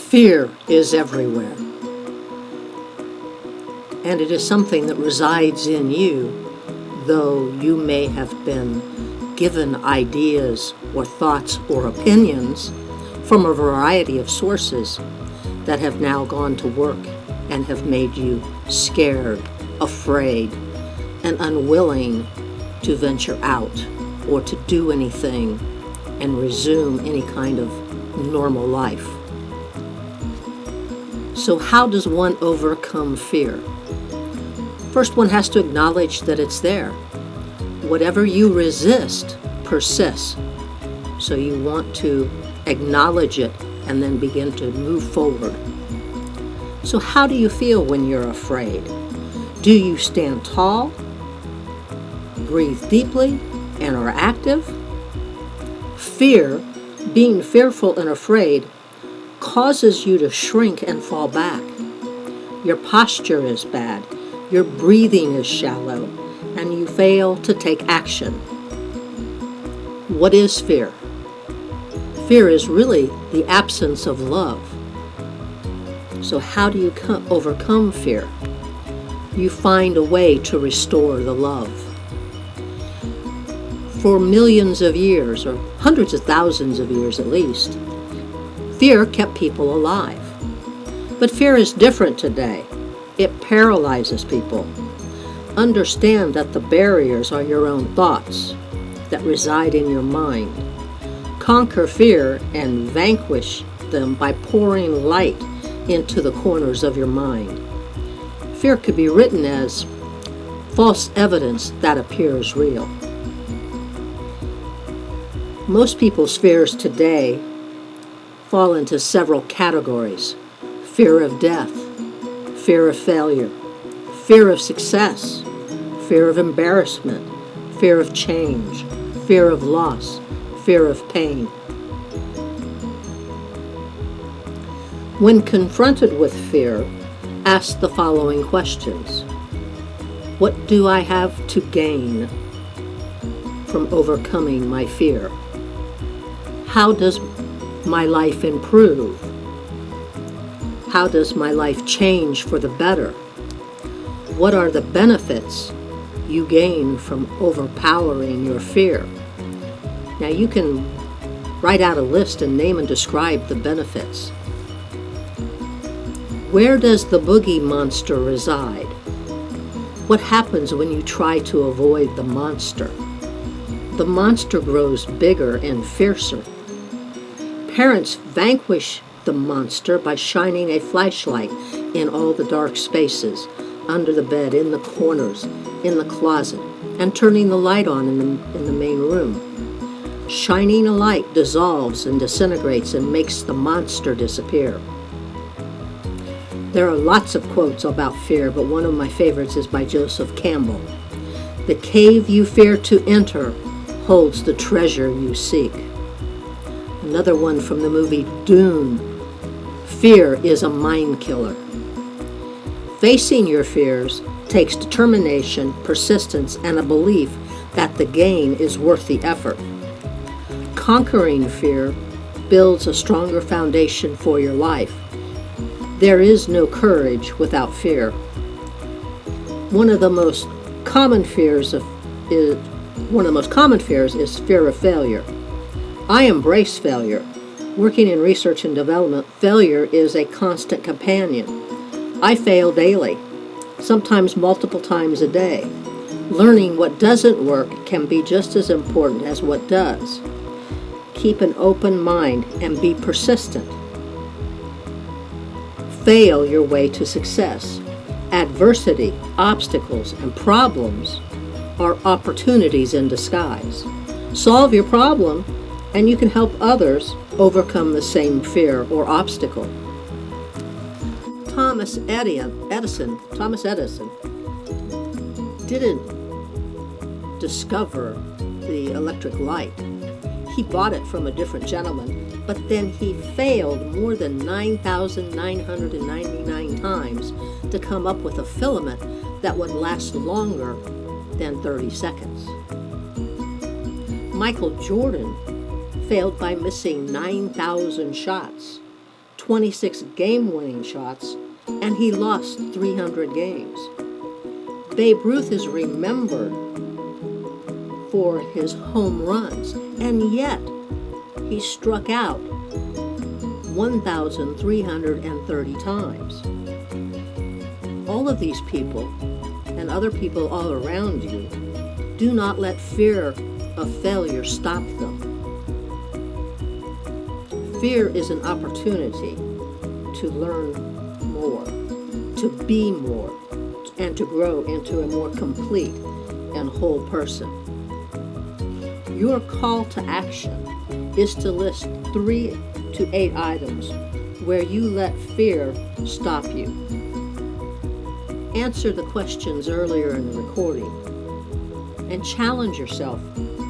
Fear is everywhere, and it is something that resides in you, though you may have been given ideas or thoughts or opinions from a variety of sources that have now gone to work and have made you scared, afraid, and unwilling to venture out or to do anything and resume any kind of normal life. So how does one overcome fear? First, one has to acknowledge that it's there. Whatever you resist persists. So you want to acknowledge it and then begin to move forward. So how do you feel when you're afraid? Do you stand tall, breathe deeply, and are active? Fear, being fearful and afraid, causes you to shrink and fall back. Your posture is bad, your breathing is shallow, and you fail to take action. What is fear? Fear is really the absence of love. So how do you overcome fear? You find a way to restore the love. For millions of years, or hundreds of thousands of years at least, fear kept people alive. But fear is different today. It paralyzes people. Understand that the barriers are your own thoughts that reside in your mind. Conquer fear and vanquish them by pouring light into the corners of your mind. Fear could be written as false evidence that appears real. Most people's fears today fall into several categories: fear of death, fear of failure, fear of success, fear of embarrassment, fear of change, fear of loss, fear of pain. When confronted with fear, ask the following questions. What do I have to gain from overcoming my fear? How does my life improve? How does my life change for the better? What are the benefits you gain from overpowering your fear? Now you can write out a list and name and describe the benefits. Where does the boogie monster reside? What happens when you try to avoid the monster? The monster grows bigger and fiercer. Parents vanquish the monster by shining a flashlight in all the dark spaces, under the bed, in the corners, in the closet, and turning the light on in the main room. Shining a light dissolves and disintegrates and makes the monster disappear. There are lots of quotes about fear, but one of my favorites is by Joseph Campbell. The cave you fear to enter holds the treasure you seek. Another one from the movie Dune. Fear is a mind killer. Facing your fears takes determination, persistence, and a belief that the gain is worth the effort. Conquering fear builds a stronger foundation for your life. There is no courage without fear. One of the most common fears is fear of failure. I embrace failure. Working in research and development, failure is a constant companion. I fail daily, sometimes multiple times a day. Learning what doesn't work can be just as important as what does. Keep an open mind and be persistent. Fail your way to success. Adversity, obstacles, and problems are opportunities in disguise. Solve your problem, and you can help others overcome the same fear or obstacle. Thomas Edison didn't discover the electric light. He bought it from a different gentleman, but then he failed more than 9,999 times to come up with a filament that would last longer than 30 seconds. Michael Jordan failed by missing 9,000 shots, 26 game-winning shots, and he lost 300 games. Babe Ruth is remembered for his home runs, and yet he struck out 1,330 times. All of these people and other people all around you, do not let fear of failure stop them. Fear is an opportunity to learn more, to be more, and to grow into a more complete and whole person. Your call to action is to list 3 to 8 items where you let fear stop you. Answer the questions earlier in the recording and challenge yourself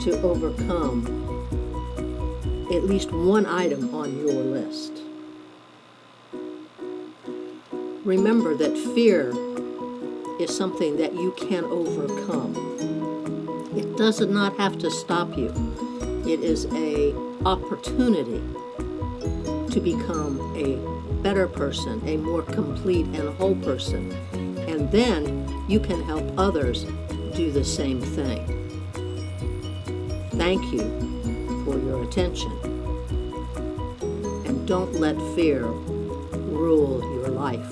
to overcome at least one item on your list. Remember that fear is something that you can overcome. It does not have to stop you. It is an opportunity to become a better person, a more complete and whole person. And then you can help others do the same thing. Thank you for your attention. And don't let fear rule your life.